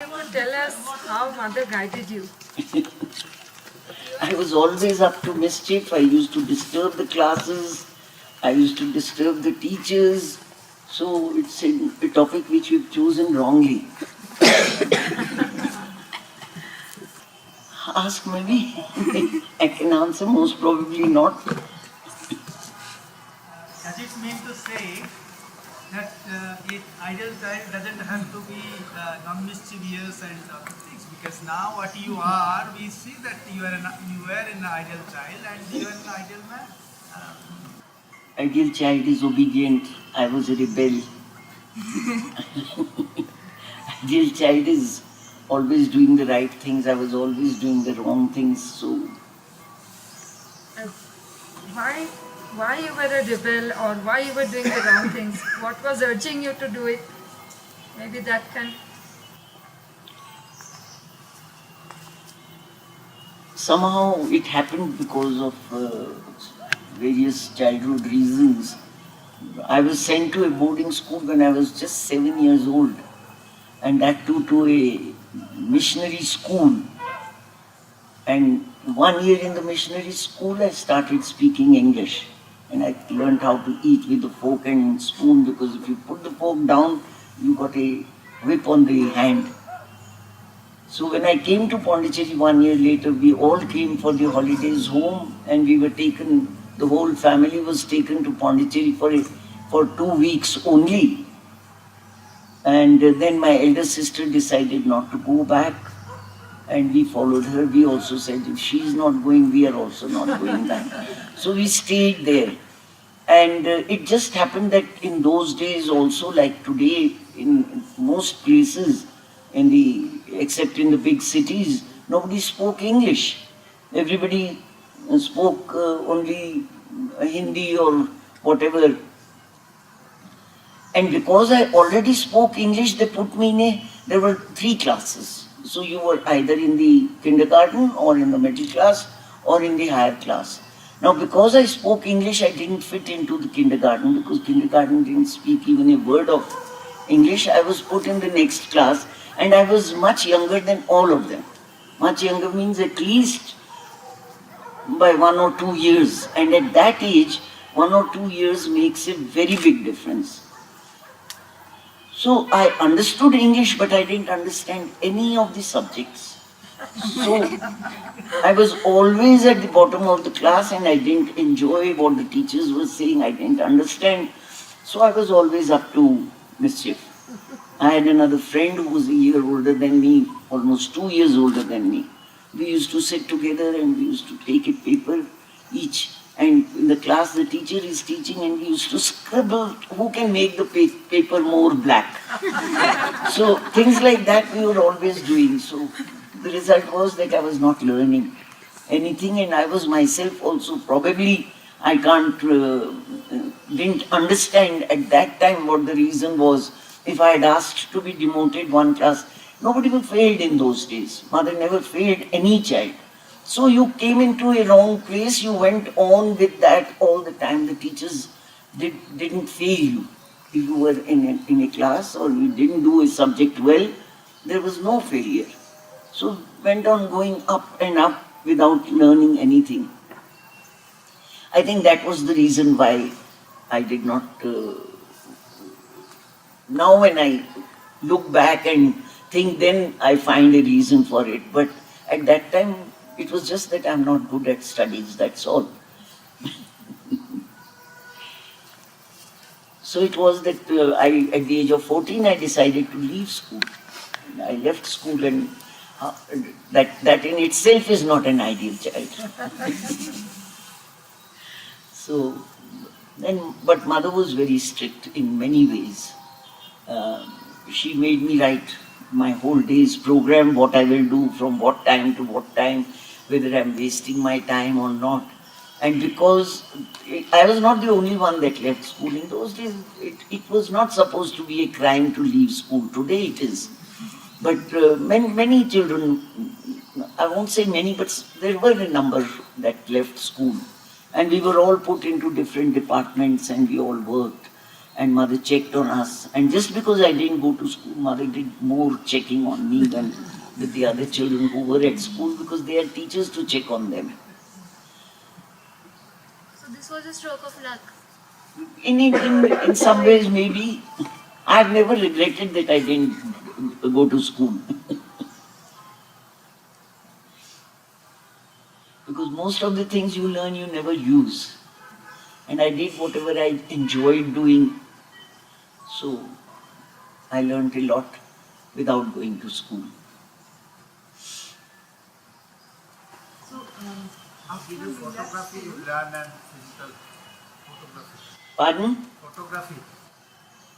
You could tell us how mother guided you. I was always up to mischief. I used to disturb the classes. I used to disturb the teachers. So it's a topic which we've chosen wrongly. Ask maybe. I can answer, most probably not. Does it mean to say that an ideal child doesn't have to be non-mischievous and other things? Because now what you are, we see that you were an ideal child and you are an ideal man. Ideal child is obedient. I was a rebel. Ideal child is always doing the right things. I was always doing the wrong things. So Why you were a rebel or why you were doing the wrong things? What was urging you to do it? Maybe that can. somehow it happened because of various childhood reasons. I was sent to a boarding school when I was just 7 years old, and that too to a missionary school. And 1 year in the missionary school, I started speaking English, and I learned how to eat with a fork and spoon, because if you put the fork down, you got a whip on the hand. So when I came to Pondicherry 1 year later, we all came for the holidays home, and we were taken, the whole family was taken to Pondicherry for 2 weeks only. And then my elder sister decided not to go back, and we followed her. We also said, if she's not going, we are also not going back. So we stayed there. And it just happened that in those days also, like today, in most places, except in the big cities, nobody spoke English. Everybody spoke only Hindi or whatever. And because I already spoke English, they put me there were 3 classes. So you were either in the kindergarten or in the middle class or in the higher class. Now because I spoke English, I didn't fit into the kindergarten, because kindergarten didn't speak even a word of English. I was put in the next class, and I was much younger than all of them. Much younger means at least by 1 or 2 years. And at that age, 1 or 2 years makes a very big difference. So I understood English, but I didn't understand any of the subjects. So I was always at the bottom of the class, and I didn't enjoy what the teachers were saying. I didn't understand. So I was always up to mischief. I had another friend who was a year older than me, almost 2 years older than me. We used to sit together and we used to take a paper each. And in the class, the teacher is teaching, and we used to scribble who can make the paper more black. So things like that we were always doing. So the result was that I was not learning anything, and I was myself also probably, I didn't understand at that time what the reason was. If I had asked to be demoted 1 class, nobody would failed in those days. Mother never failed any child. So you came into a wrong place, you went on with that all the time. The teachers didn't fail you. If you were in a class or you didn't do a subject well, there was no failure. So went on going up and up without learning anything. I think that was the reason why I did not... now when I look back and think, then I find a reason for it. But at that time, it was just that I'm not good at studies, that's all. So it was that at the age of 14, I decided to leave school. I left school, and that in itself is not an ideal child. So then, but mother was very strict in many ways. She made me write my whole day's program, what I will do from what time to what time, whether I'm wasting my time or not. And because I was not the only one that left school in those days, it was not supposed to be a crime to leave school. Today it is. But many children, I won't say many, but there were a number that left school. And we were all put into different departments, and we all worked. And mother checked on us. And just because I didn't go to school, mother did more checking on me than with the other children who were at school, because they had teachers to check on them. So this was a stroke of luck. In some ways, maybe. I've never regretted that I didn't go to school. Because most of the things you learn, you never use. And I did whatever I enjoyed doing. So I learned a lot without going to school. So, how did you photography learn and physical photography? Pardon? Photography.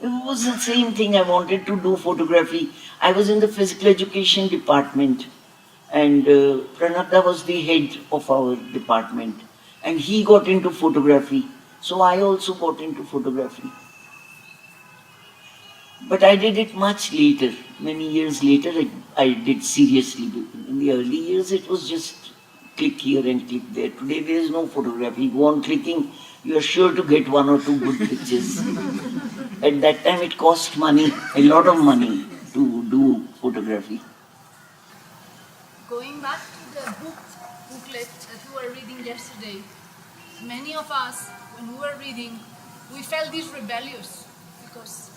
It was the same thing. I wanted to do photography. I was in the physical education department, and Pranabda was the head of our department, and he got into photography. So I also got into photography. But I did it much later. Many years later, I did seriously. In the early years, it was just click here and click there. Today, there is no photography. You go on clicking, you are sure to get one or two good pictures. At that time, it cost money, a lot of money, to do photography. Going back to the booklet that you were reading yesterday, many of us, when we were reading, we felt this rebellious because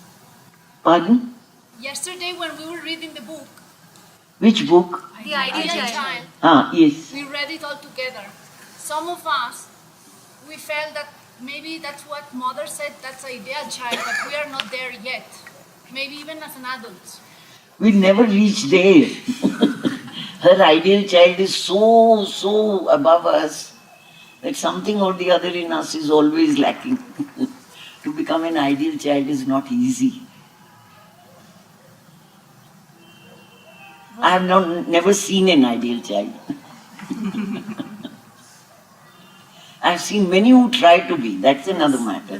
Pardon? yesterday when we were reading the book, Which book? The Ideal Child, Ah, yes. we read it all together. Some of us, we felt that maybe that's what mother said, that's ideal child, but we are not there yet. Maybe even as an adult. We never reach there. Her ideal child is so above us that something or the other in us is always lacking. To become an ideal child is not easy. I have never seen an ideal child. I have seen many who try to be. That's another matter.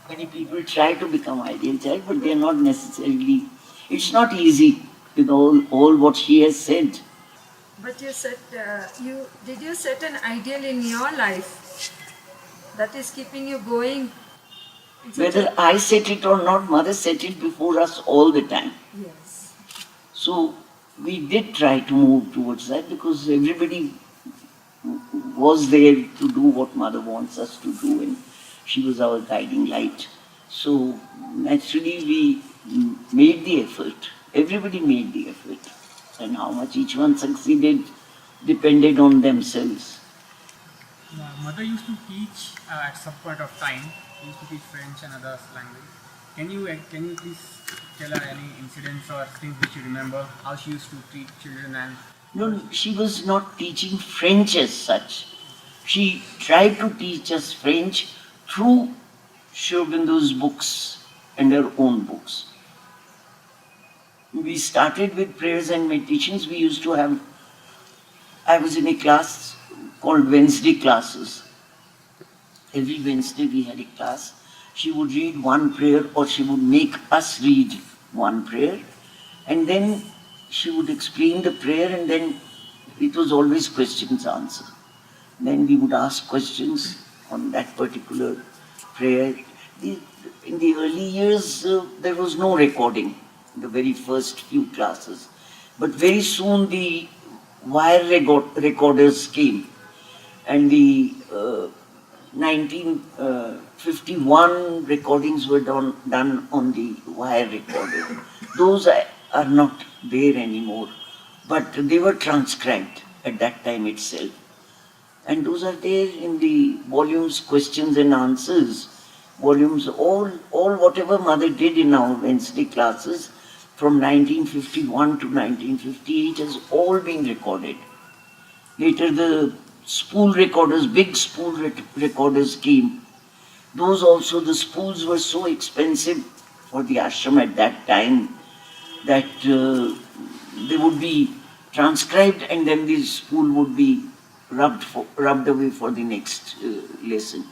Many people try to become ideal child, but they are not necessarily. It's not easy with all what she has said. But you said, did you set an ideal in your life that is keeping you going? Whether I set it or not, mother set it before us all the time. Yes. So we did try to move towards that because everybody was there to do what mother wants us to do, and she was our guiding light. So naturally we made the effort. Everybody made the effort. And how much each one succeeded depended on themselves. Mother used to teach at some point of time. She used to teach French and other language. Can you please tell her any incidents or things which you remember? How she used to teach children and No, she was not teaching French as such. She tried to teach us French through Sri Aurobindo's books and her own books. We started with prayers and meditations. We used to have, I was in a class called Wednesday classes. Every Wednesday we had a class. She would read one prayer or she would make us read one prayer. And then she would explain the prayer and then it was always questions answer. Then we would ask questions on that particular prayer. In the early years, there was no recording, the very first few classes. But very soon the wire recorders came, and the 1951 recordings were done on the wire recorder. Those are not there anymore, but they were transcribed at that time itself. And those are there in the volumes, questions and answers, volumes, all whatever mother did in our Wednesday classes from 1951 to 1958 has all been recorded. Later the spool recorders, big spool recorders came. Those also, the spools were so expensive for the ashram at that time that they would be transcribed and then the spool would be rubbed away for the next lesson.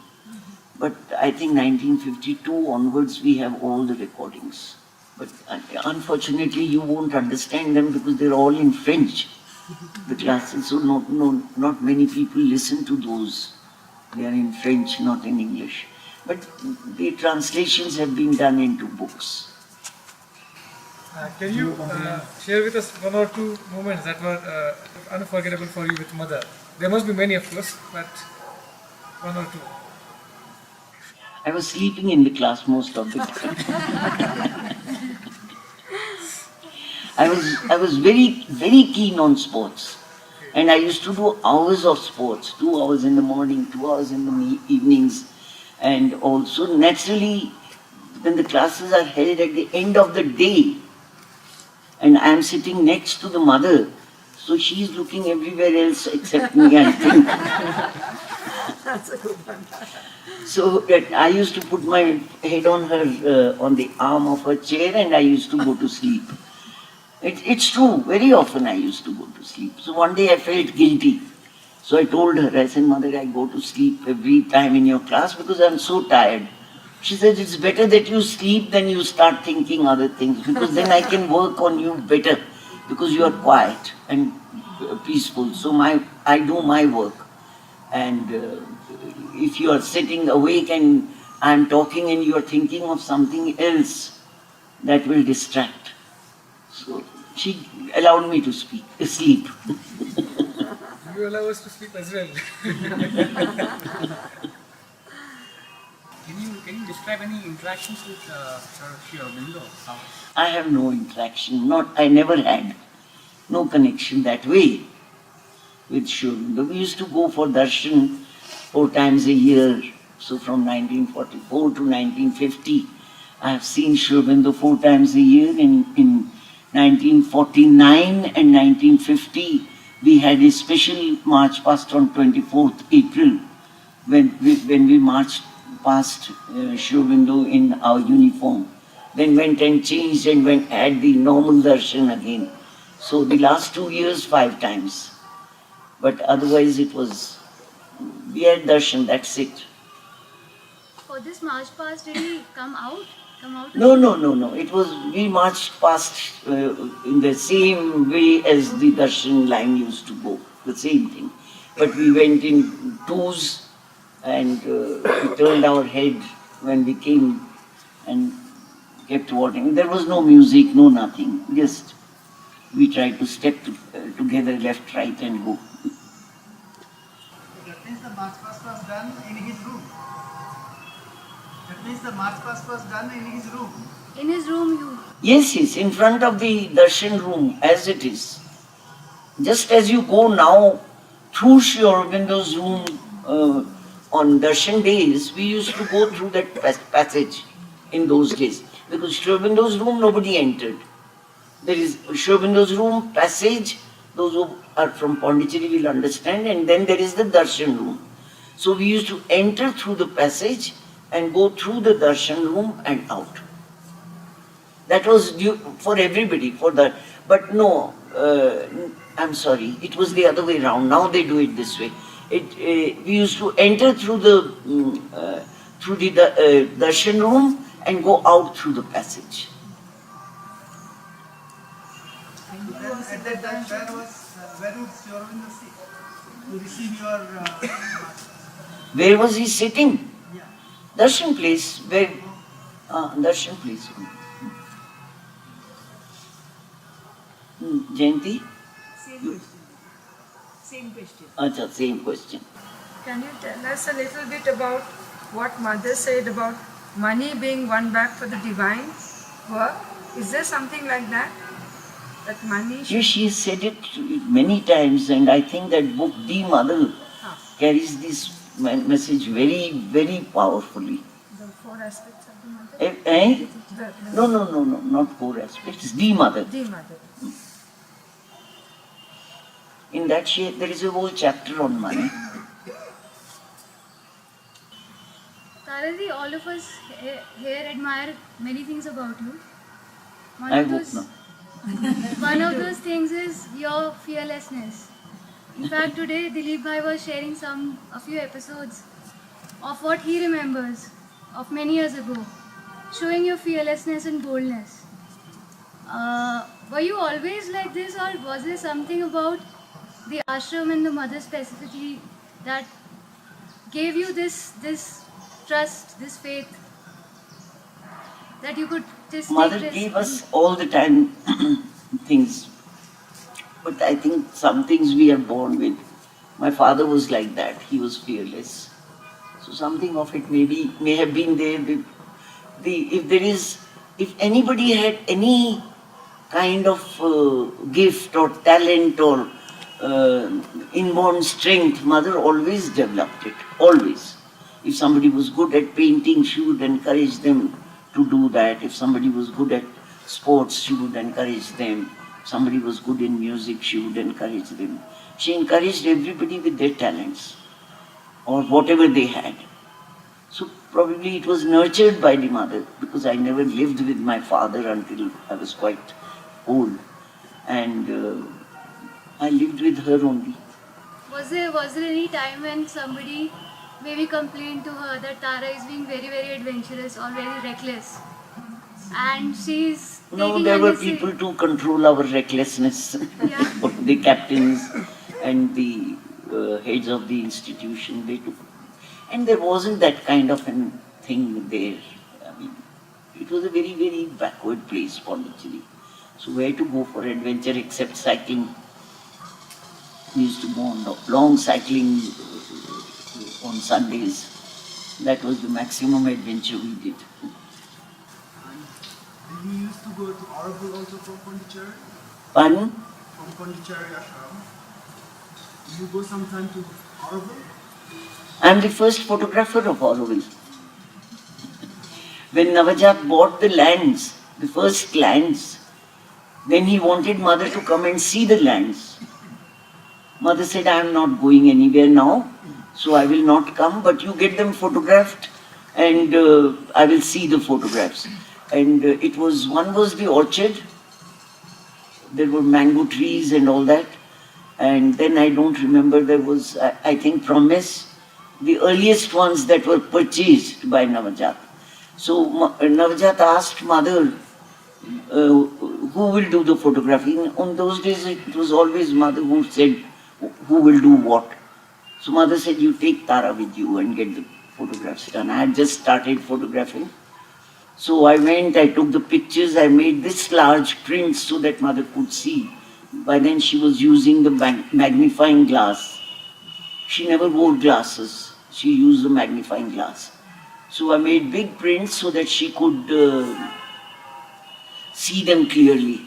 But I think 1952 onwards we have all the recordings. But unfortunately you won't understand them because they're all in French. The classes, so not many people listen to those. They are in French, not in English. but the translations have been done into books. Can you share with us one or two moments that were unforgettable for you with mother? There must be many, of course, but one or two. I was sleeping in the class most of the time. I was very, very keen on sports. And I used to do hours of sports, 2 hours in the morning, 2 hours in the evenings. And also, naturally, when the classes are held at the end of the day, and I am sitting next to the mother, so she is looking everywhere else except me, I think. That's a good one. So I used to put my head on her, on the arm of her chair, and I used to go to sleep. It's true, very often I used to go to sleep. So one day I felt guilty. So I told her, I said, Mother, I go to sleep every time in your class because I'm so tired. She said, it's better that you sleep than you start thinking other things, because then I can work on you better, because you are quiet and peaceful. So I do my work. And if you are sitting awake and I'm talking and you are thinking of something else, that will distract. So she allowed me to sleep. You allow us to sleep as well. Can you describe any interactions with Sri Aurobindo? I have no interaction, I never had, no connection that way with Sri Aurobindo. We used to go for darshan 4 times a year. So from 1944 to 1950, I have seen Sri Aurobindo 4 times a year. In 1949 and 1950, we had a special march past on 24th April when we marched past Sri Aurobindo in our uniform. Then went and changed and had the normal darshan again. So the last 2 years, 5 times. But otherwise we had darshan, that's it. For this march past, did he come out? No. We marched past in the same way as the darshan line used to go, the same thing. But we went in twos and we turned our head when we came and kept walking. There was no music, no nothing. Just we tried to step together, left, right, and go. That means the march past was done in his room. That means the march past was done in his room. In his room, you. Yes, in front of the darshan room, as it is. Just as you go now through Sri Aurobindo's room on darshan days, we used to go through that passage in those days. Because Sri Aurobindo's room, nobody entered. There is Sri Aurobindo's room, passage, those who are from Pondicherry will understand, and then there is the darshan room. So we used to enter through the passage and go through the darshan room and out. That was due for everybody, but no, I'm sorry, it was the other way around. Now they do it this way. We used to enter through the darshan room and go out through the passage. At that time, where would Sri Aurobindo sit to receive your Where was he sitting? yeah. Darshan place, where? Darshan place. Jayanti? Same question. Acha, same question. Can you tell us a little bit about what Mother said about money being won back for the divine work? Is there something like that? That money should... Yes, she has said it many times, and I think that book, The Mother, carries this message very, very powerfully. The 4 aspects of the Mother? No, not 4 aspects. The Mother. The Mother. In that there is a whole chapter on money. Taraji, all of us here admire many things about you. I hope not. One of those things is your fearlessness. In fact, today Dilip Bhai was sharing a few episodes of what he remembers of many years ago, showing your fearlessness and boldness. Were you always like this, or was there something about the ashram and the mother specifically that gave you this trust, this faith that you could just Mother take gave risk. us all the time things. But I think some things we are born with. My father was like that. He was fearless. So something of it may have been there. If anybody had any kind of gift or talent or inborn strength, mother always developed it. Always. If somebody was good at painting, she would encourage them to do that. If somebody was good at sports, she would encourage them. If somebody was good in music, she would encourage them. She encouraged everybody with their talents or whatever they had. So probably it was nurtured by the mother, because I never lived with my father until I was quite old, and I lived with her only. Was there any time when somebody maybe complained to her that Tara is being very, very adventurous or very reckless, and she's No, taking there were unnecessary- people to control our recklessness. Yeah. The captains and the heads of the institution, they took. And there wasn't that kind of a thing there. I mean, it was a very, very backward place, Pondicherry. So where to go for adventure except cycling? We used to go on long cycling on Sundays. That was the maximum adventure we did. And you used to go to Auroville also from Pondicherry? Pardon? From Pondicherry ashram. You go sometime to Auroville? I'm the first photographer of Auroville. When Navajat bought the lands, the first lands, then he wanted mother to come and see the lands. Mother said, I am not going anywhere now, so I will not come, but you get them photographed and I will see the photographs. And one was the orchard, there were mango trees and all that. And then I don't remember, there was, I think, Promise, the earliest ones that were purchased by Navajat. So Navajat asked mother, who will do the photography? On those days it was always mother who said who will do what. So mother said, you take Tara with you and get the photographs done. I had just started photographing. So I went, I took the pictures, I made this large prints so that mother could see. By then she was using the magnifying glass. She never wore glasses. She used the magnifying glass. So I made big prints so that she could see them clearly.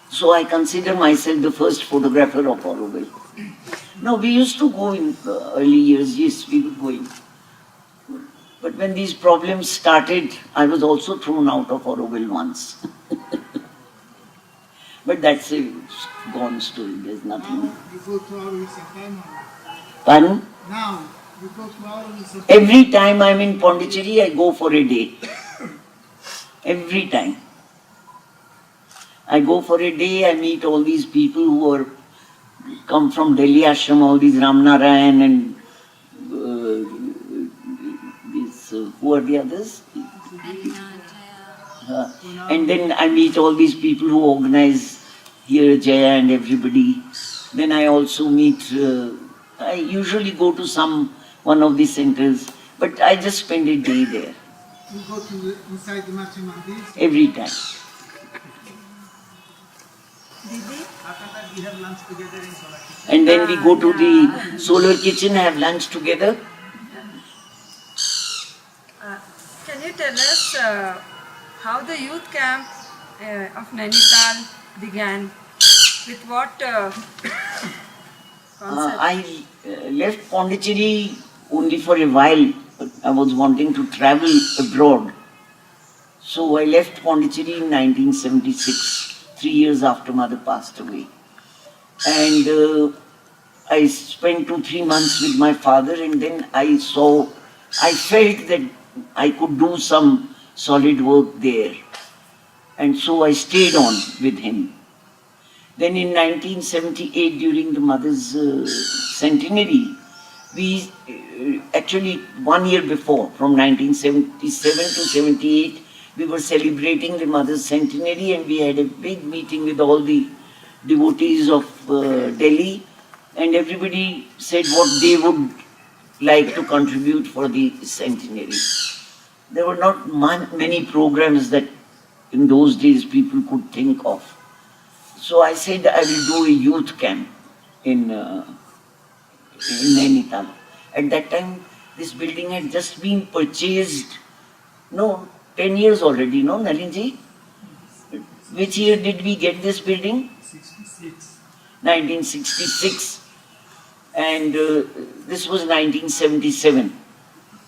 So I consider myself the first photographer of Auroville. No, we used to go in early years, yes, we would go in. But when these problems started, I was also thrown out of Auroville once. But that's a gone story, there's nothing. Now you go to Auroville sometime. Pardon? Now you go to Auroville sometime. Every time I'm in Pondicherry, I go for a day. Every time. I go for a day, I meet all these people who come from Delhi Ashram, all these Ramnarayan and who are the others? And then I meet all these people who organize here, Jaya and everybody. Then I also meet, I usually go to one of the centers, but I just spend a day there. You go to inside the Matri Mandir. Every time. Didi? After that we have lunch together in Solar Kitchen. And then we go to the solar kitchen, have lunch together. Can you tell us how the youth camp of Nainital began? With what concept? I left Pondicherry only for a while. I was wanting to travel abroad. So I left Pondicherry in 1976, 3 years after mother passed away. And I spent 2-3 months with my father, and then I felt that I could do some solid work there. And so I stayed on with him. Then in 1978, during the mother's centenary, we actually 1 year before, from 1977 to 78, we were celebrating the mother's centenary, and we had a big meeting with all the devotees of Delhi, and everybody said what they would like to contribute for the centenary. There were not many programs that in those days people could think of. So I said I will do a youth camp in Nainital. At that time, this building had just been purchased, 10 years already, no, Nalinji? Which year did we get this building? 1966. And this was 1977.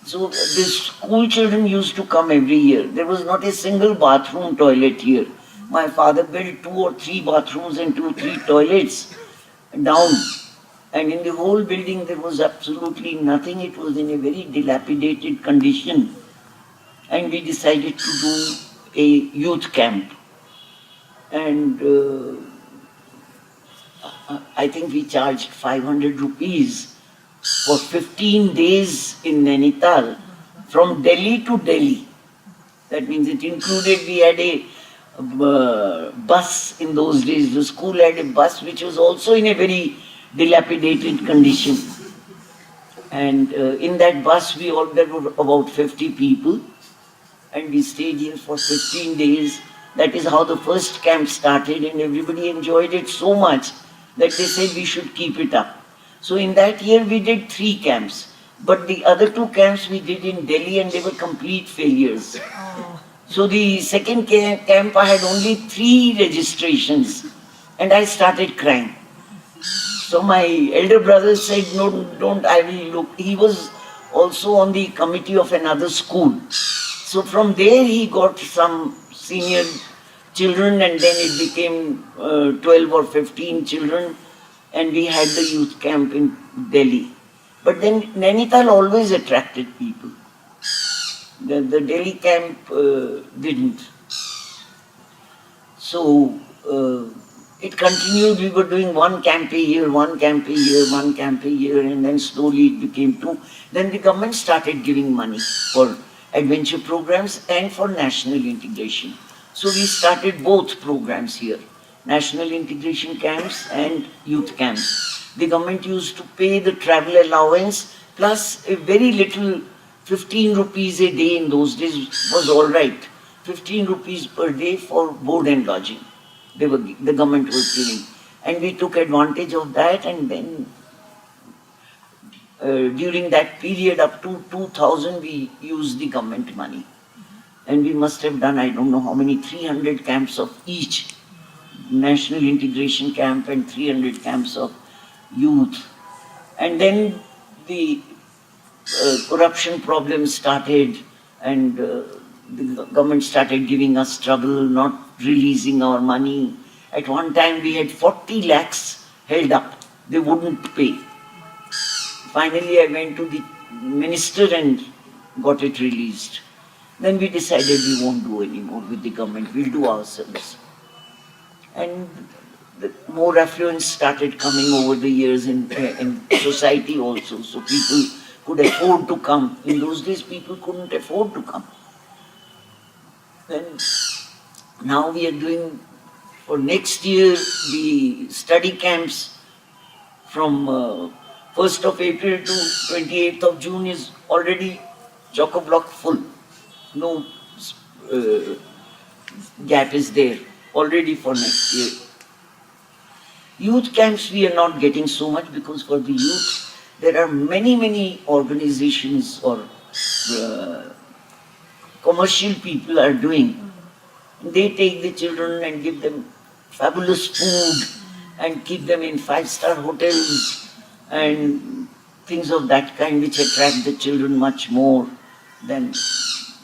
So the school children used to come every year. There was not a single bathroom toilet here. My father built 2 or 3 bathrooms and 2 or 3 toilets down. And in the whole building there was absolutely nothing. It was in a very dilapidated condition. And we decided to do a youth camp. And I think we charged 500 rupees for 15 days in Nainital, from Delhi to Delhi. That means it included, we had a bus in those days. The school had a bus which was also in a very dilapidated condition. And in that bus there were about 50 people, and we stayed here for 15 days. That is how the first camp started, and everybody enjoyed it so much that they said we should keep it up. So in that year we did 3 camps, but the other 2 camps we did in Delhi and they were complete failures. So the second camp I had only 3 registrations and I started crying. So my elder brother said, no, don't, I will look. He was also on the committee of another school. So from there he got some senior children, and then it became 12 or 15 children, and we had the youth camp in Delhi. But then Nainital always attracted people. The Delhi camp didn't. So it continued. We were doing 1 camp a year, 1 camp a year, 1 camp a year, and then slowly it became 2. Then the government started giving money for adventure programs and for national integration. So we started both programs here, national integration camps and youth camps. The government used to pay the travel allowance plus a very little, 15 rupees a day in those days was all right. 15 rupees per day for board and lodging. The government was giving. And we took advantage of that, and then during that period up to 2000 we used the government money. And we must have done, I don't know how many, 300 camps of each. National integration camp and 300 camps of youth. And then the corruption problems started, and the government started giving us trouble, not releasing our money. At one time we had 40 lakhs held up. They wouldn't pay. Finally I went to the minister and got it released. Then we decided we won't do any more with the government, we'll do ourselves. And the more affluence started coming over the years in society also, so people could afford to come. In those days people couldn't afford to come. Then now we are doing for next year the study camps from 1st of April to 28th of June is already chock-a-block full. No gap is there already for next year. Youth camps we are not getting so much, because for the youth there are many organizations or commercial people are doing. They take the children and give them fabulous food and keep them in 5-star hotels and things of that kind, which attract the children much more than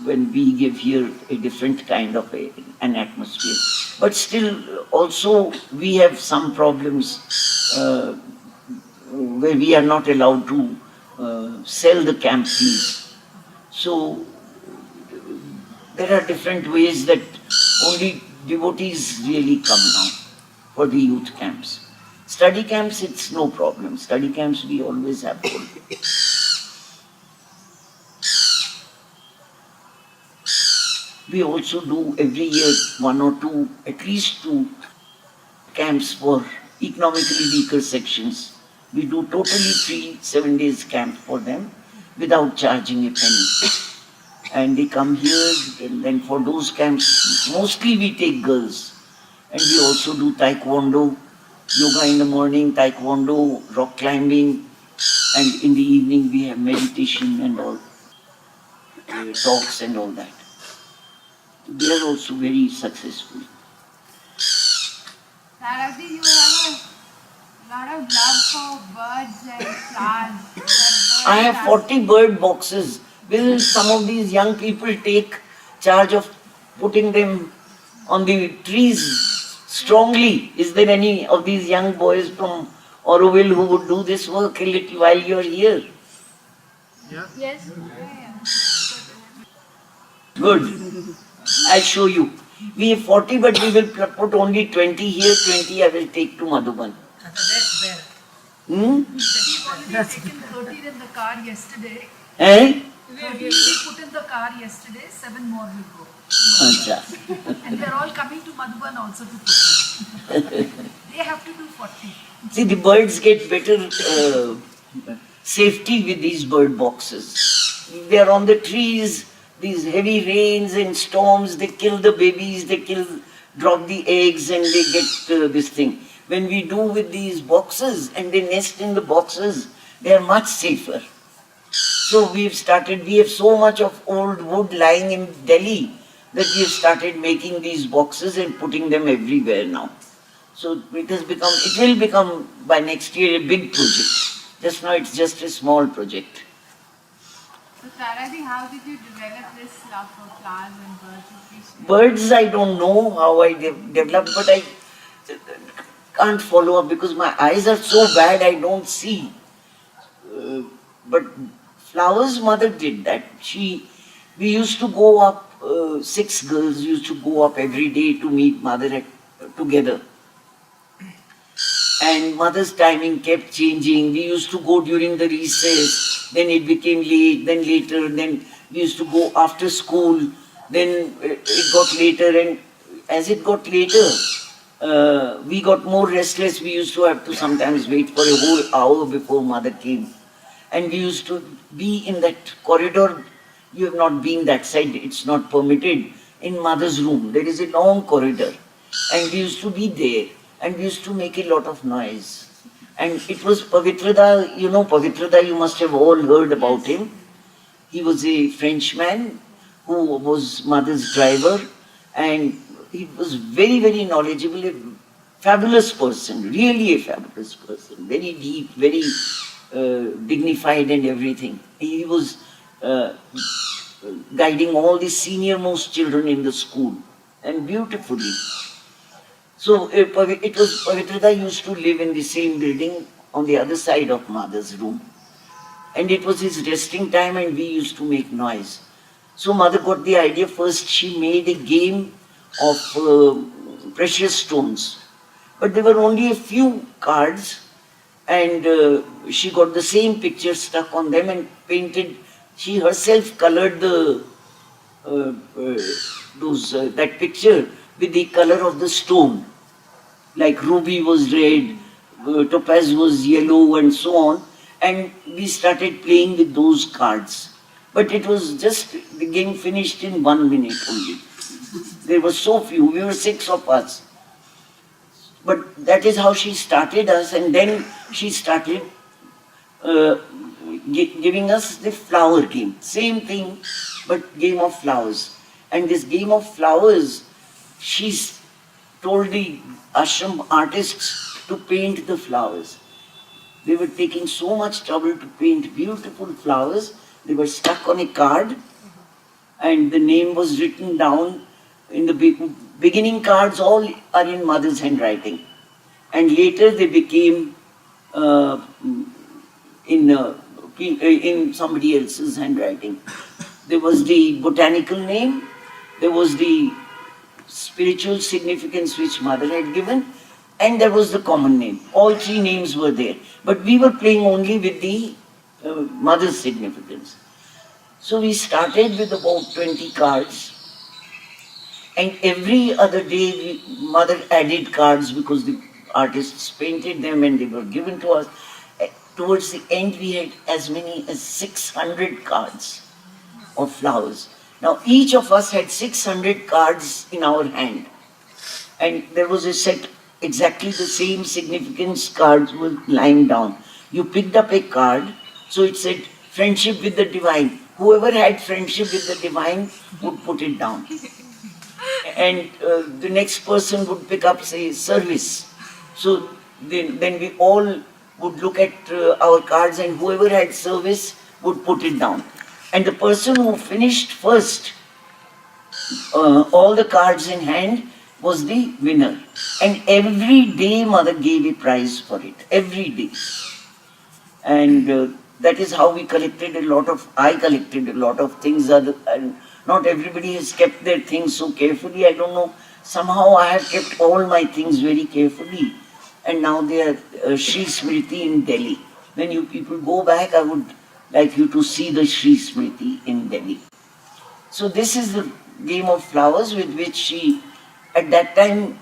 when we give here a different kind of an atmosphere. But still, also we have some problems where we are not allowed to sell the camp fees. So there are different ways that only devotees really come now for the youth camps. Study camps, it's no problem. Study camps we always have full. We also do every year 1 or 2, at least 2 camps for economically weaker sections. We do totally free 7 days camp for them. without charging a penny. And they come here, and then for those camps, mostly we take girls. And we also do taekwondo, yoga in the morning, taekwondo, rock climbing, and in the evening we have meditation and all, talks and all that. They are also very successful. Sarati, you have a lot of love for birds and flowers. I have 40 bird boxes. Will some of these young people take charge of putting them on the trees strongly? Is there any of these young boys from Auroville who would do this work a little while you are here? Yes. Good. I'll show you. We have 40, but we will put only 20 here, 20 I will take to Madhuban. That's better. Hmm? We've already taken 13 in the car yesterday. Eh? 13 we put in the car yesterday, 7 more will go. Acha. And they're all coming to Madhuban also to put them. They have to do 40. See, the birds get better safety with these bird boxes. They are on the trees, these heavy rains and storms, they kill the babies, drop the eggs and they get this thing. When we do with these boxes and they nest in the boxes, they are much safer. So we have so much of old wood lying in Delhi that we have started making these boxes and putting them everywhere now. So it will become by next year a big project. Just now it's just a small project. So Sarati, how did you develop this love for flowers and birds? Please share. Birds, I don't know how I developed, but I can't follow up because my eyes are so bad I don't see. But flowers, mother did that. We used to go up, 6 girls used to go up every day to meet mother together. And mother's timing kept changing. We used to go during the recess, then it became late, then later, then we used to go after school, then it got later, and as it got later, we got more restless. We used to have to sometimes wait for a whole hour before mother came. And we used to be in that corridor. You have not been that side, it's not permitted. In mother's room, there is a long corridor. And we used to be there. And we used to make a lot of noise. And it was Pavitrada, you know Pavitrada, you must have all heard about him. He was a Frenchman who was mother's driver, and he was very, very knowledgeable, a fabulous person, really a fabulous person, very deep, very dignified and everything. He was guiding all the senior-most children in the school, and beautifully. So it was Pavitrada used to live in the same building on the other side of mother's room. And it was his resting time and we used to make noise. So mother got the idea. First she made a game of precious stones. But there were only a few cards and she got the same picture stuck on them and painted. She herself colored that picture with the color of the stone. Like ruby was red, topaz was yellow and so on. And we started playing with those cards. But it was just, the game finished in 1 minute only. There were so few, we were 6 of us. But that is how she started us, and then she started giving us the flower game. Same thing, but game of flowers. And this game of flowers, she told the ashram artists to paint the flowers. They were taking so much trouble to paint beautiful flowers. They were stuck on a card and the name was written down in the beginning cards. All are in mother's handwriting. And later they became in somebody else's handwriting. There was the botanical name, there was the spiritual significance which mother had given, and there was the common name. All 3 names were there. But we were playing only with the mother's significance. So we started with about 20 cards. And every other day, mother added cards because the artists painted them and they were given to us. towards the end we had as many as 600 cards of flowers. Now each of us had 600 cards in our hand. And there was a set, exactly the same significance cards were lying down. You picked up a card, so it said friendship with the divine. Whoever had friendship with the divine would put it down. And the next person would pick up, say, service. So then we all would look at our cards, and whoever had service would put it down. And the person who finished first, all the cards in hand, was the winner. And every day mother gave a prize for it, every day. And that is how we collected I collected a lot of things. And not everybody has kept their things so carefully. I don't know, somehow I have kept all my things very carefully. And now they are Sri Smriti in Delhi. When you people go back, I would like you to see the Sri Smriti in Delhi. So this is the game of flowers with which she, at that time,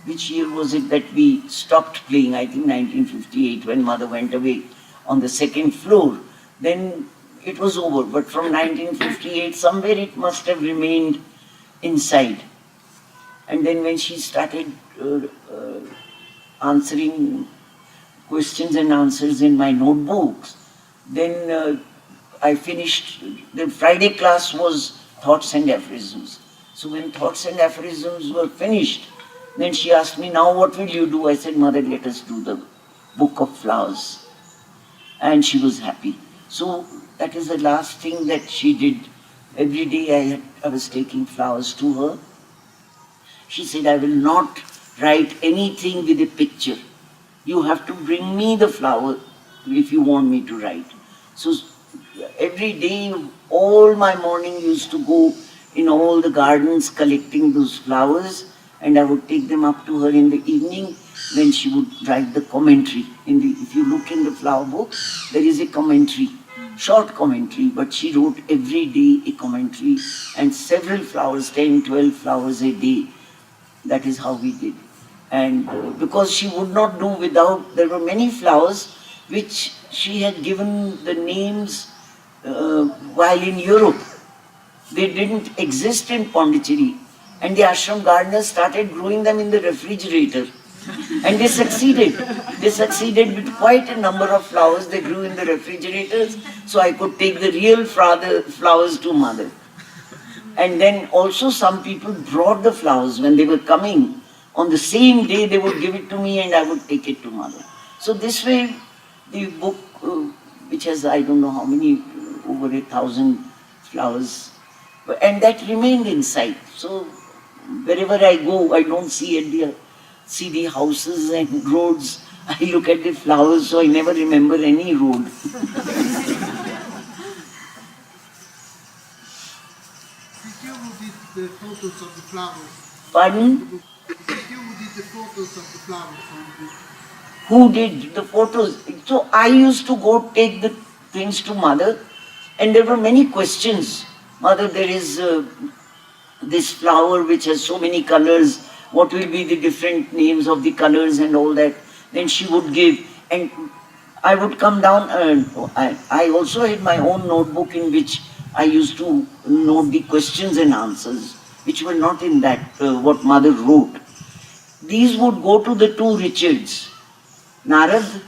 which year was it that we stopped playing? I think 1958, when mother went away on the second floor. Then it was over, but from 1958, somewhere it must have remained inside. And then when she started answering questions and answers in my notebooks, then I finished, the Friday class was Thoughts and Aphorisms. So when Thoughts and Aphorisms were finished, then she asked me, now what will you do? I said, Mother, let us do the Book of Flowers. And she was happy. So that is the last thing that she did. Every day I was taking flowers to her. She said, I will not write anything with a picture. You have to bring me the flower if you want me to write. So every day, all my morning used to go in all the gardens collecting those flowers, and I would take them up to her in the evening. Then she would write the commentary. If you look in the flower book, there is a commentary, short commentary, but she wrote every day a commentary, and several flowers, 10, 12 flowers a day. That is how we did. And because she would not do without, there were many flowers which she had given the names while in Europe. They didn't exist in Pondicherry. And the ashram gardeners started growing them in the refrigerator. And they succeeded. They succeeded with quite a number of flowers they grew in the refrigerators, so I could take the real flowers to mother. And then also some people brought the flowers when they were coming. On the same day they would give it to me and I would take it to mother. So this way the book, which has I don't know how many, over 1,000 flowers, and that remained inside. So wherever I go, I don't see the houses and roads. I look at the flowers, so I never remember any road. Did you who did the photos of the flowers? Pardon? Did you who did the photos of the flowers on the book? Who did the photos? So I used to go take the things to mother, and there were many questions. Mother, there is this flower which has so many colors. What will be the different names of the colors and all that? Then she would give, and I would come down. I also had my own notebook in which I used to note the questions and answers, which were not in that, what mother wrote. These would go to the two Richards. Narad,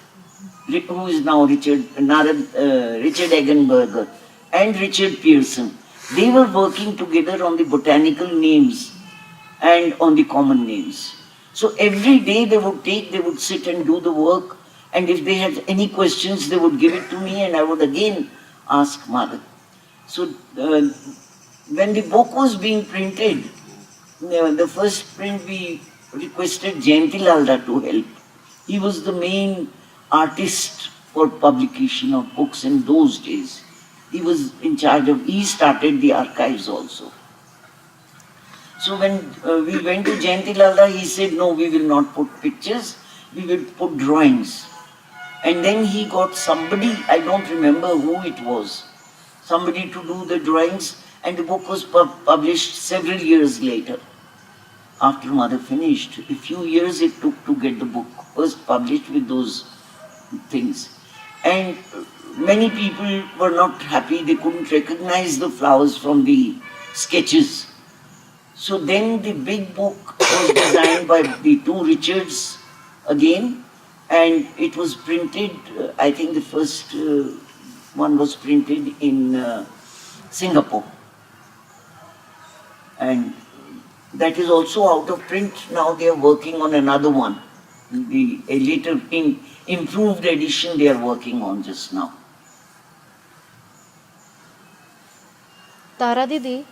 who is now Richard Eggenberger, and Richard Pearson. They were working together on the botanical names and on the common names. So every day they would sit and do the work, and if they had any questions, they would give it to me and I would again ask mother. So when the book was being printed, the first print we requested Jayanti Lalda to help. He was the main artist for publication of books in those days. He was in charge of, he started the archives also. So when we went to Jayanti Lalda, he said, no, we will not put pictures, we will put drawings. And then he got somebody, I don't remember who it was, somebody to do the drawings, and the book was published several years later. after mother finished, a few years it took to get the book first published with those things. And many people were not happy, they couldn't recognize the flowers from the sketches. So then the big book was designed by the two Richards again, and it was printed, I think the first one was printed in Singapore. And that is also out of print. Now they are working on another one. A later improved edition they are working on just now. Tara Didi,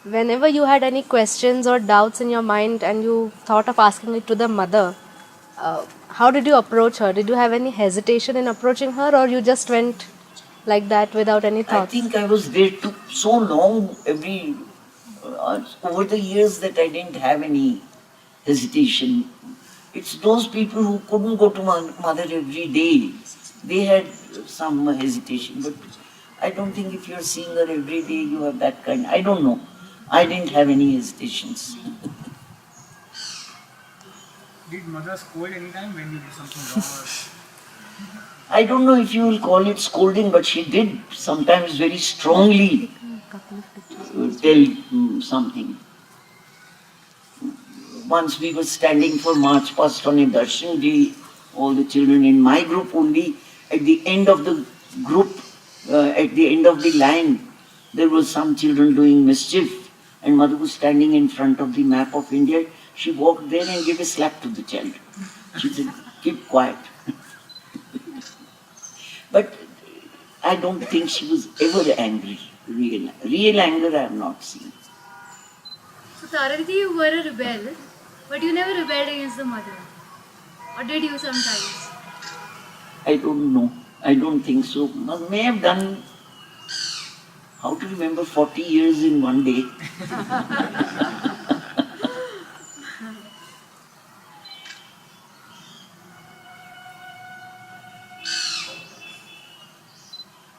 whenever you had any questions or doubts in your mind and you thought of asking it to the mother, how did you approach her? Did you have any hesitation in approaching her, or you just went like that without any I thoughts? think I was there took so long over the years that I didn't have any hesitation. It's those people who couldn't go to mother every day. They had some hesitation, but I don't think if you're seeing her every day, you have that kind. I don't know. I didn't have any hesitations. Did mother scold anytime when you did something wrong? I don't know if you will call it scolding, but she did sometimes very strongly tell something. Once we were standing for March Past on a Darshan Day, all the children in my group only, at the end of the group, at the end of the line, there were some children doing mischief, and mother was standing in front of the map of India. She walked there and gave a slap to the child. She said, keep quiet. But I don't think she was ever angry. Real anger I have not seen. So Tara Didi, you were a rebel, but you never rebelled against the mother. Or did you sometimes? I don't know. I don't think so. Mother may have done, how to remember 40 years in one day.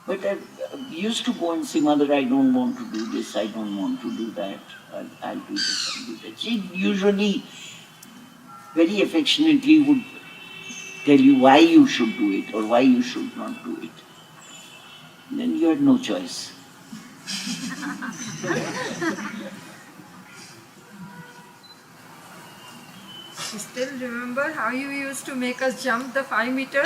But I used to go and say, Mother, I don't want to do this, I don't want to do that, I'll do this, I'll do that. She usually very affectionately would tell you why you should do it or why you should not do it. Then you had no choice. You still remember how you used to make us jump the 5 meter?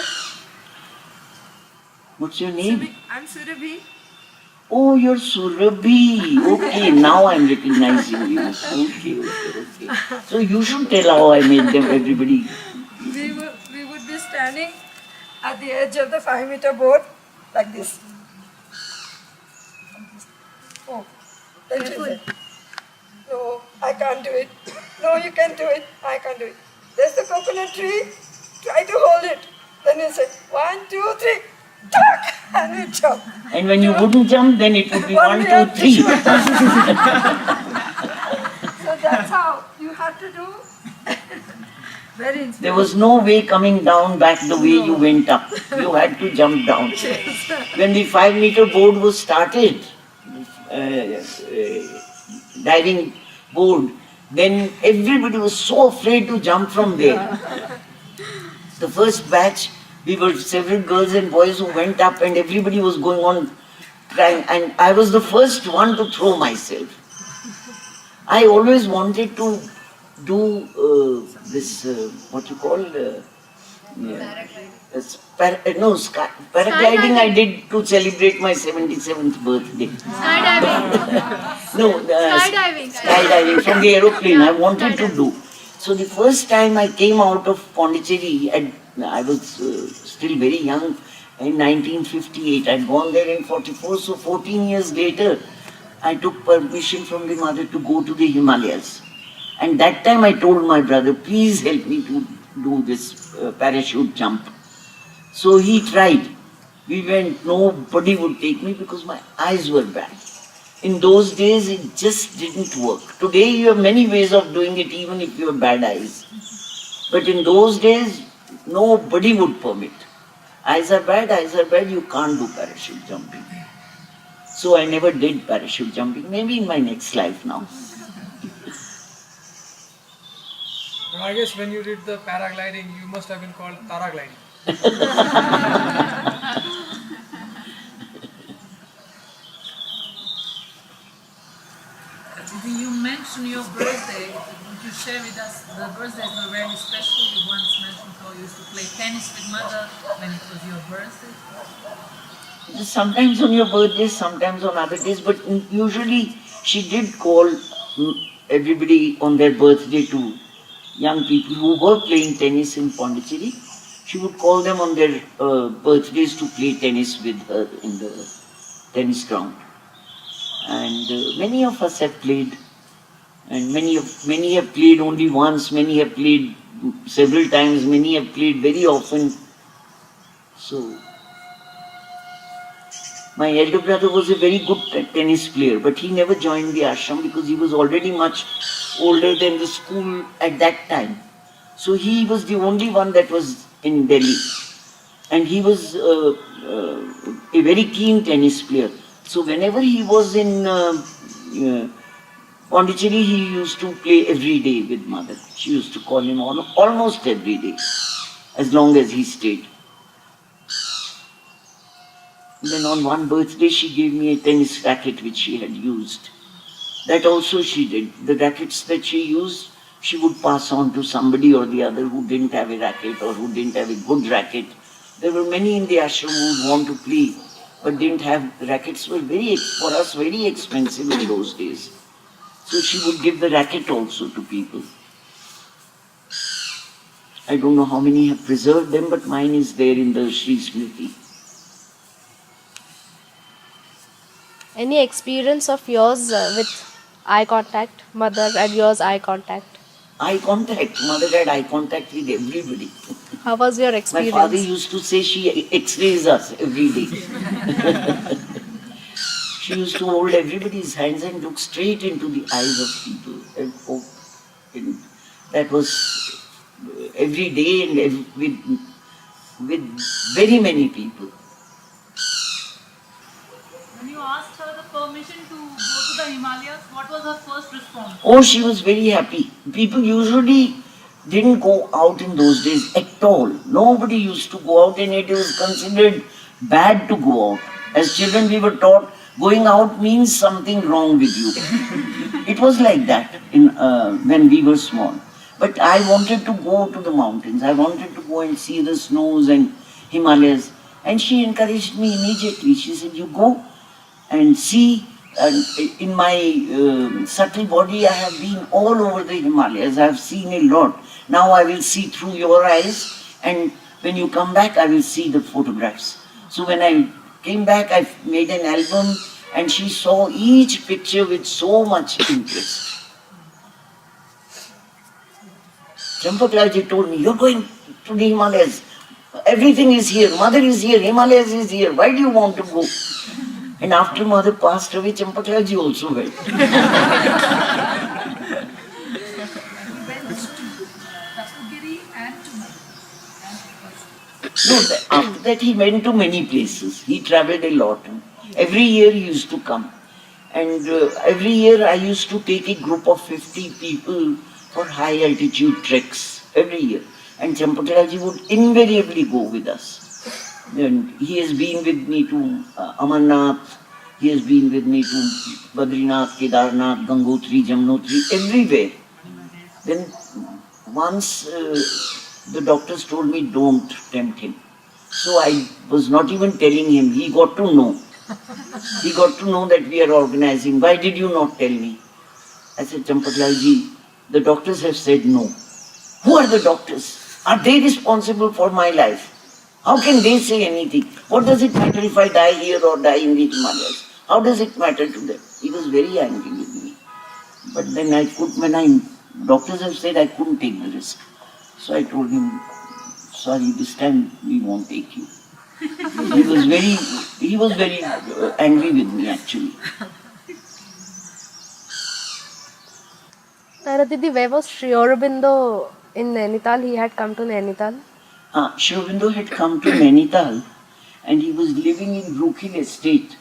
What's your name? I'm Surabhi. Oh, you're Surabhi. Okay, now I'm recognizing you. Okay. So you should tell how I made them, everybody. We would be standing at the edge of the 5 meter board like this. Oh, then she said, no, I can't do it. No, you can do it. I can't do it. There's the coconut tree. Try to hold it. Then you say, 1, 2, 3. Tuck! And we jump. And when you wouldn't jump, then it would be 1, 2, 3. So that's how you had to do. Very inspiring. There was no way coming down back the way you went up. You had to jump down. When the 5 meter board was started, diving board, then everybody was so afraid to jump from there. The first batch, we were several girls and boys who went up and everybody was going on trying, and I was the first one to throw myself. I always wanted to do this, what you call, paragliding I did to celebrate my 77th birthday. Skydiving. No, skydiving from the aeroplane I wanted to do. So the first time I came out of Pondicherry, I was still very young, in 1958. I'd gone there in 44, so 14 years later, I took permission from the mother to go to the Himalayas. And that time I told my brother, please help me to do this parachute jump. So he tried. We went, nobody would take me because my eyes were bad. In those days, it just didn't work. Today, you have many ways of doing it, even if you have bad eyes. But in those days, nobody would permit. Eyes are bad, you can't do parachute jumping. So I never did parachute jumping, maybe in my next life now. I guess when you did the paragliding, you must have been called paragliding. You mentioned your birthday. Would you share with us the birthdays were very special? You once mentioned how you used to play tennis with mother when it was your birthday. Sometimes on your birthdays, sometimes on other days, but usually she did call everybody on their birthday to young people who were playing tennis in Pondicherry. She would call them on their birthdays to play tennis with her in the tennis ground. And many of us have played, and many have played only once, many have played several times, many have played very often. So, my elder brother was a very good tennis player, but he never joined the ashram because he was already much older than the school at that time. So he was the only one that was in Delhi. And he was a very keen tennis player. So whenever he was in Pondicherry, he used to play every day with mother. She used to call him almost every day, as long as he stayed. Then on one birthday, she gave me a tennis racket which she had used. That also she did. The rackets that she used, she would pass on to somebody or the other who didn't have a racket or who didn't have a good racket. There were many in the ashram who would want to play, but didn't have rackets. Were for us very expensive in those days. So she would give the racket also to people. I don't know how many have preserved them, but mine is there in the Sri Smriti. Any experience of yours with eye contact, mother and yours eye contact? Eye contact. Mother had eye contact with everybody. How was your My experience? father used to say she x-rays us every day. She used to hold everybody's hands and look straight into the eyes of people. And that was every day and with very many people. When you asked her the permission to go to the Himalayas, what was her first response? Oh, she was very happy. People usually didn't go out in those days at all. Nobody used to go out, and it was considered bad to go out. As children, we were taught going out means something wrong with you. It was like that when we were small. But I wanted to go to the mountains. I wanted to go and see the snows and Himalayas. And she encouraged me immediately. She said, you go and see. And in my subtle body, I have been all over the Himalayas. I have seen a lot. Now I will see through your eyes, and when you come back, I will see the photographs. So when I came back, I made an album, and she saw each picture with so much interest. Champaklaji told me, you're going to the Himalayas. Everything is here. Mother is here. Himalayas is here. Why do you want to go? And after mother passed away, Champaklaji also went. He went to Tapugiri and to No, after that he went to many places. He travelled a lot. Every year he used to come. And every year I used to take a group of 50 people for high altitude treks. Every year. And Champaklaji would invariably go with us. And he has been with me to Amarnath. He has been with me to Badrinath, Kedarnath, Gangotri, Jamnotri, everywhere. Then once the doctors told me, don't tempt him. So I was not even telling him. He got to know. He got to know that we are organizing. Why did you not tell me? I said, Champaklaji, the doctors have said no. Who are the doctors? Are they responsible for my life? How can they say anything? What does it matter if I die here or die in the Himalayas? How does it matter to them? He was very angry with me. But then doctors have said I couldn't take the risk. So I told him, sorry, this time we won't take you. He was very angry with me actually. Didi, where was Sri Aurobindo in Nainital? He had come to Nainital. Sri Aurobindo had come to Nainital and he was living in Brookhil Estate.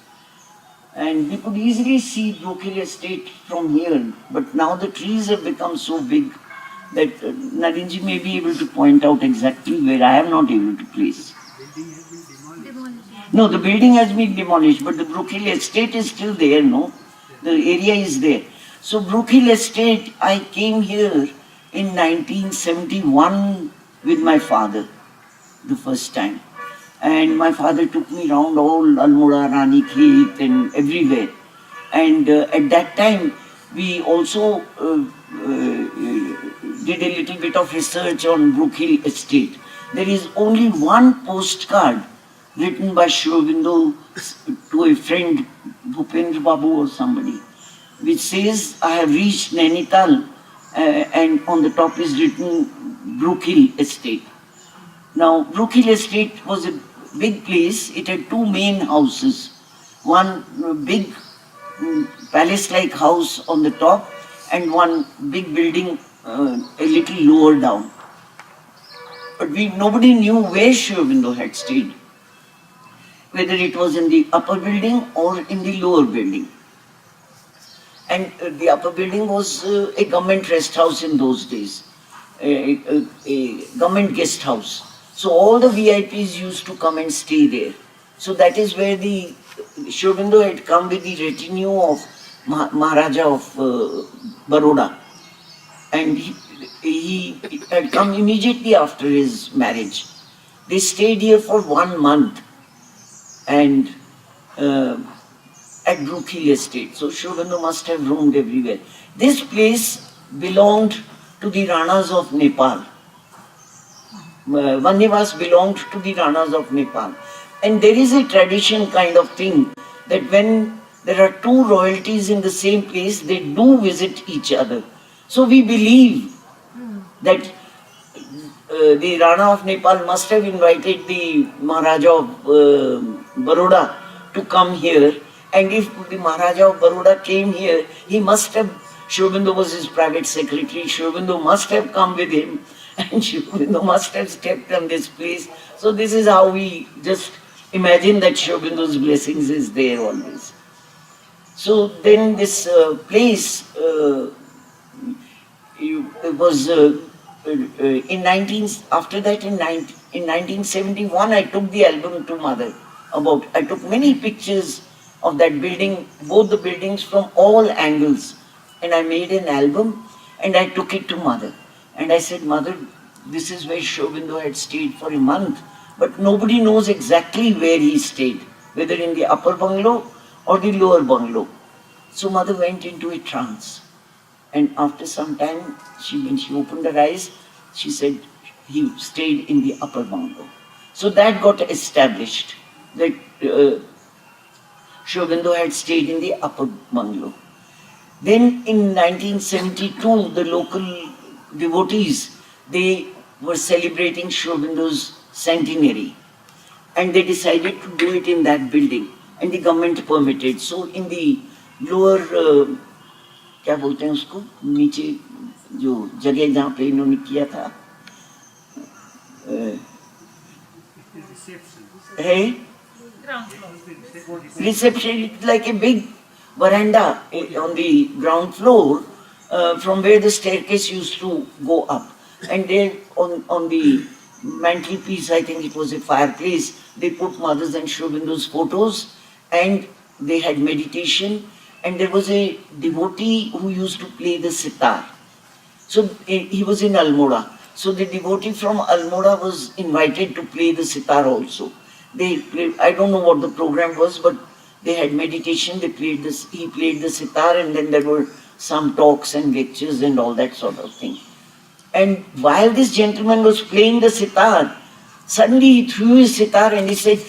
And we could easily see Brookhil Estate from here. But now the trees have become so big that Narenji may be able to point out exactly where I am not able to place. No, the building has been demolished, but the Brook Hill Estate is still there, no? The area is there. So Brook Hill Estate, I came here in 1971 with my father, the first time. And my father took me around all Almora, Rani Khet and everywhere. And at that time, we also did a little bit of research on Brook Hill Estate. There is only one postcard written by Sri Aurobindo to a friend, Bhupendra Babu or somebody, which says, I have reached Nainital, and on the top is written Brook Hill Estate. Now, Brook Hill Estate was a big place. It had two main houses. One big palace-like house on the top and one big building a little lower down. But nobody knew where Sri Aurobindo had stayed, whether it was in the upper building or in the lower building. And the upper building was a government rest house in those days, a government guest house. So all the VIPs used to come and stay there. So that is where the Sri Aurobindo had come with the retinue of Maharaja of Baroda. And he had come immediately after his marriage. They stayed here for 1 month and at Brook Hill Estate. So Sri Aurobindo must have roamed everywhere. This place belonged to the Ranas of Nepal. Vannivas belonged to the Ranas of Nepal. And there is a tradition kind of thing that when there are two royalties in the same place, they do visit each other. So we believe that the Rana of Nepal must have invited the Maharaja of Baroda to come here. And if the Maharaja of Baroda came here, he must have, Sri Aurobindo was his private secretary, Sri Aurobindo must have come with him and Sri Aurobindo must have stepped on this place. So this is how we just imagine that Sri Aurobindo's blessings is there always. So then this place was after that in 1971 I took the album to mother. I took many pictures of that building, both the buildings from all angles, and I made an album and I took it to mother. And I said, Mother, this is where Sri Aurobindo had stayed for a month, but nobody knows exactly where he stayed, whether in the upper bungalow or the lower bungalow. So mother went into a trance. And after some time, when she opened her eyes, she said he stayed in the upper bungalow. So that got established, that Sri Aurobindo had stayed in the upper bungalow. Then in 1972, the local devotees, they were celebrating Sri Aurobindo's centenary. And they decided to do it in that building. And the government permitted. So in the lower, क्या बोलते हैं उसको, नीचे जो जगह जहाँ पे इन्होंने किया था, है reception, it's like a big veranda on the ground floor from where the staircase used to go up. And there on the mantelpiece, I think it was a fireplace, they put Mother's and Sri Aurobindo's photos, and they had meditation, and there was a devotee who used to play the sitar. So he was in Almora. So the devotee from Almora was invited to play the sitar also. They played, I don't know what the program was, but they had meditation, he played the sitar, and then there were some talks and lectures and all that sort of thing. And while this gentleman was playing the sitar, suddenly he threw his sitar and he said,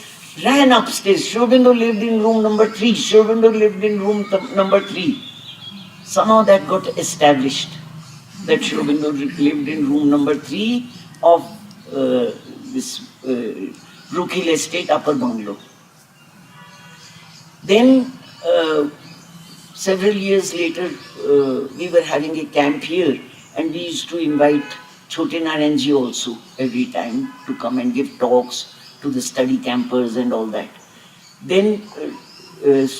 ran upstairs. Sri Aurobindo lived in room number 3. Sri Aurobindo lived in room number 3. Somehow that got established, that Sri Aurobindo lived in room number 3 of this Brook Hill Estate upper bungalow. Then several years later, we were having a camp here, and we used to invite Chote Narayanji also every time to come and give talks to the study campers and all that. Then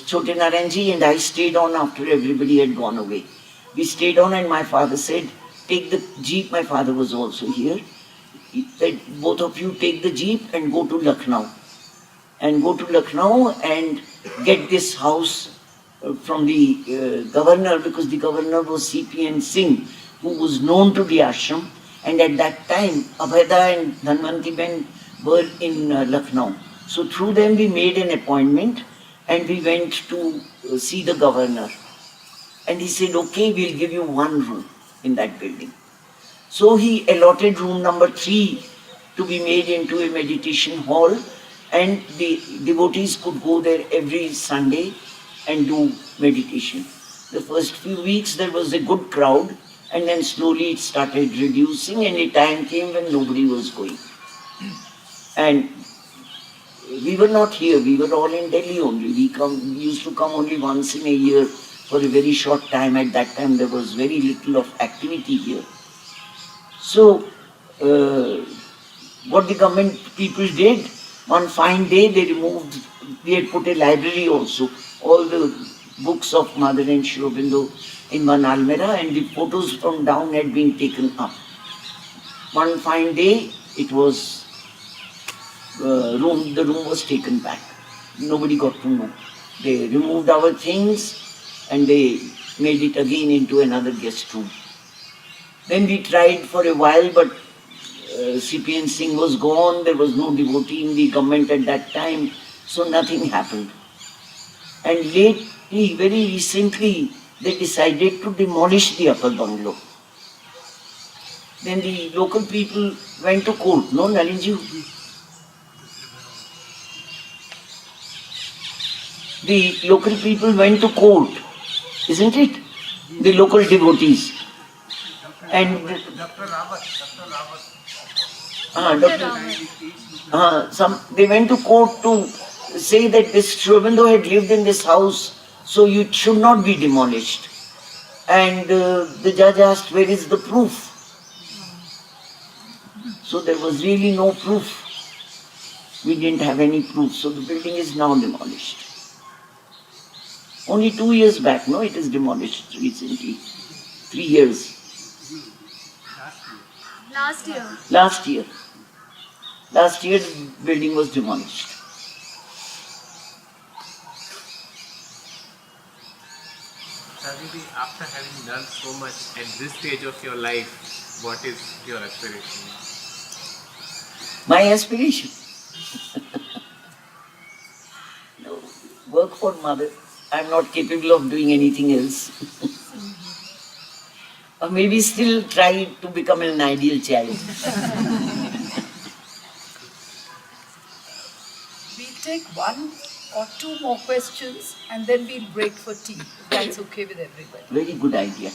Chote Narayanji and I stayed on after everybody had gone away. We stayed on, and my father said, take the jeep. My father was also here. He said, both of you take the jeep and go to Lucknow. And go to Lucknow and get this house from the governor, because the governor was C.P.N. Singh, who was known to the ashram. And at that time, Abhayda and Dhanvanti Ben were in Lucknow. So through them we made an appointment and we went to see the governor. And he said, okay, we'll give you one room in that building. So he allotted room number 3 to be made into a meditation hall, and the devotees could go there every Sunday and do meditation. The first few weeks there was a good crowd, and then slowly it started reducing, and a time came when nobody was going. And we were not here, we were all in Delhi only. We used to come only once in a year for a very short time. At that time there was very little of activity here. So, what the government people did, one fine day they removed, we had put a library also, all the books of Mother and Sri Aurobindo in one almirah, and the photos from down had been taken up. One fine day, it was, the room was taken back. Nobody got to know. They removed our things and they made it again into another guest room. Then we tried for a while, but C.P.N. Singh was gone, there was no devotee in the government at that time, so nothing happened. And lately, very recently, they decided to demolish the upper bungalow. Then the local people went to court, no, Nalinji? The local people went to court, isn't it? The local devotees. And they went to court to say that this Sri Aurobindo had lived in this house, so it should not be demolished. And the judge asked, where is the proof? So there was really no proof. We didn't have any proof, so the building is now demolished. Only 2 years back, no, it is demolished recently. 3 years. Last year. Last year. Last year the building was demolished. Saviti, after having done so much at this stage of your life, what is your aspiration? My aspiration? No, work for Mother. I'm not capable of doing anything else. Or maybe still try to become an ideal child. We'll take 1 or 2 more questions and then we'll break for tea, if that's okay with everybody. Very good idea.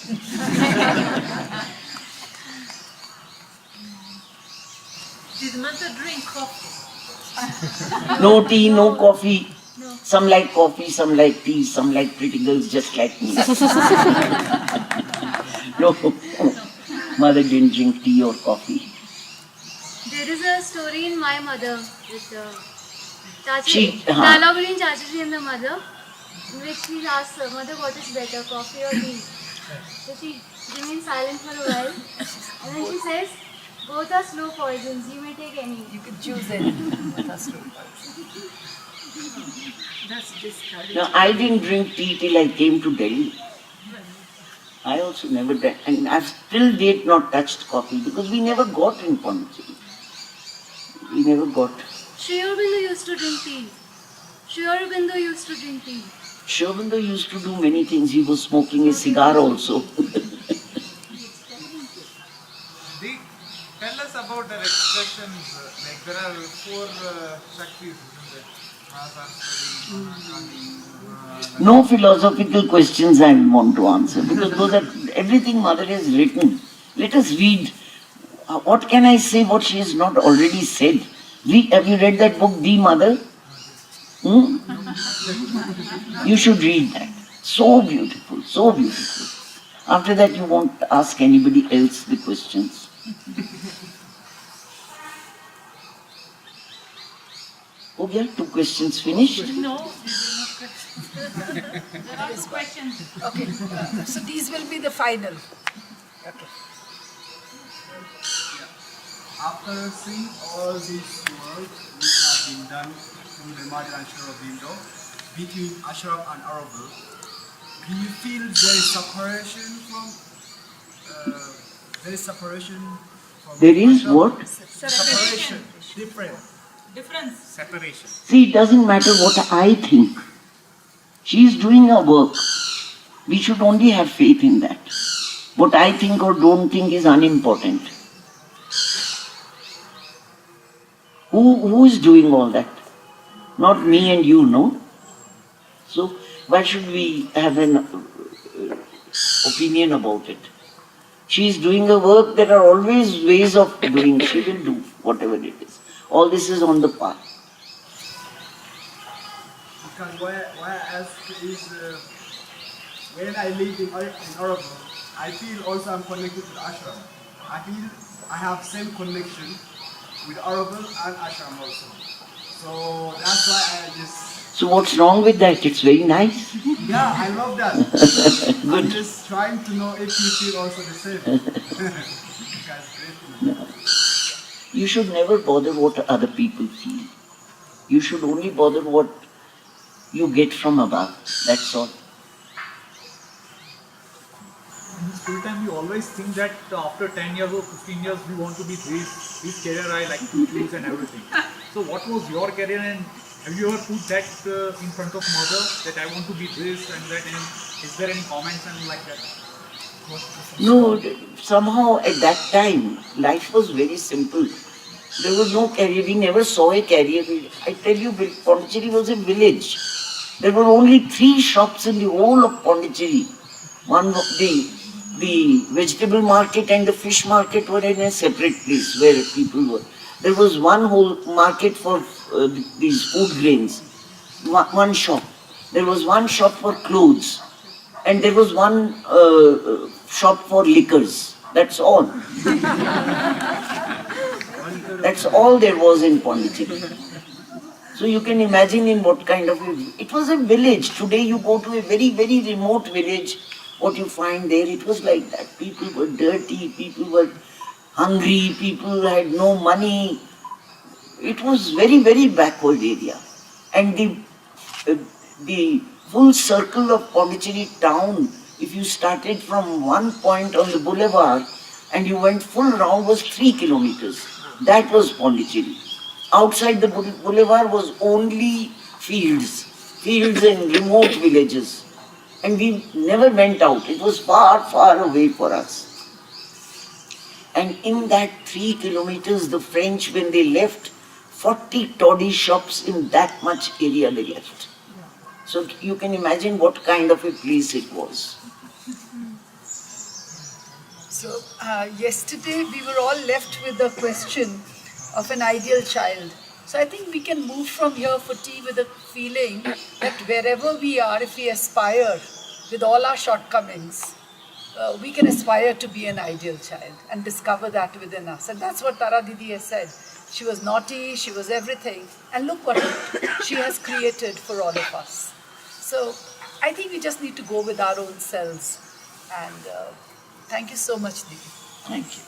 Did Mother drink coffee? No tea, no coffee. Some like coffee, some like tea, some like pretty girls just like me. No, Mother didn't drink tea or coffee. There is a story in My Mother with She- Dalaguri and Chachaji and the mother, in which she asks her, Mother, what is better, coffee or tea? So she remains silent for a while, and then she says, both are slow poisons, you may take any. You can choose any. That's true. That's discouraging. No, I didn't drink tea till I came to Delhi. I also never drank, and I've till date not touched coffee because we never got in Pondicherry. We never got. Sri Aurobindo used to drink tea. Sri Aurobindo used to drink tea. Sri Aurobindo used to do many things. He was smoking a cigar also. Tell us about their expressions. Like there are 4 Shaktis, isn't it? No philosophical questions I want to answer because those are everything Mother has written. Let us read. What can I say what she has not already said? Have you read that book, The Mother? You should read that. So beautiful, so beautiful. After that you won't ask anybody else the questions. Okay, 2 questions finished. No, there are questions. Okay, so these will be the final. Okay. After seeing all this work which have been done through the Nirmal and Aurobindo between Ashraf and Aurobindo, do you feel there is separation from There is Ashraf? what? Separation, different. Difference. Separation. See, it doesn't matter what I think. She is doing her work. We should only have faith in that. What I think or don't think is unimportant. Who is doing all that? Not me and you, no? So why should we have an opinion about it? She is doing her work. There are always ways of doing. She will do whatever it is. All this is on the path. Because why I ask is when I live in Aurobindo, I feel also I'm connected to the ashram. I feel I have same connection with Aurobindo and ashram also. So that's why I just So what's wrong with that? It's very nice. yeah, I love that. I'm Good. just trying to know if you feel also the same. Because great. You should never bother what other people feel. You should only bother what you get from above. That's all. In school time, we always think that after 10 years or 15 years, we want to be this career I like to choose and everything. So what was your career, and have you ever put that in front of mother that I want to be this and that, and is there any comments and like that? No, somehow at that time, life was very simple. There was no career. We never saw a career. I tell you, Pondicherry was a village. There were only 3 shops in the whole of Pondicherry. One of the vegetable market and the fish market were in a separate place where people were. There was one whole market for these food grains, one shop. There was one shop for clothes, and there was one shop for liquors. That's all. That's all there was in Pondicherry. So you can imagine in what kind of it was a village. Today you go to a very, very remote village, what you find there, it was like that. People were dirty, people were hungry, people had no money. It was very, very backward area. And the full circle of Pondicherry town, if you started from one point on the boulevard and you went full round, was 3 kilometers. That was Pondicherry. Outside the boulevard was only fields and remote villages. And we never went out. It was far, far away for us. And in that 3 kilometers, the French, when they left, 40 toddy shops in that much area they left. So you can imagine what kind of a place it was. So yesterday we were all left with the question of an ideal child. So I think we can move from here for tea with a feeling that wherever we are, if we aspire with all our shortcomings, we can aspire to be an ideal child and discover that within us. And that's what Tara Didi has said. She was naughty, she was everything, and look what she has created for all of us. So I think we just need to go with our own selves. And thank you so much, Didi. Thank you.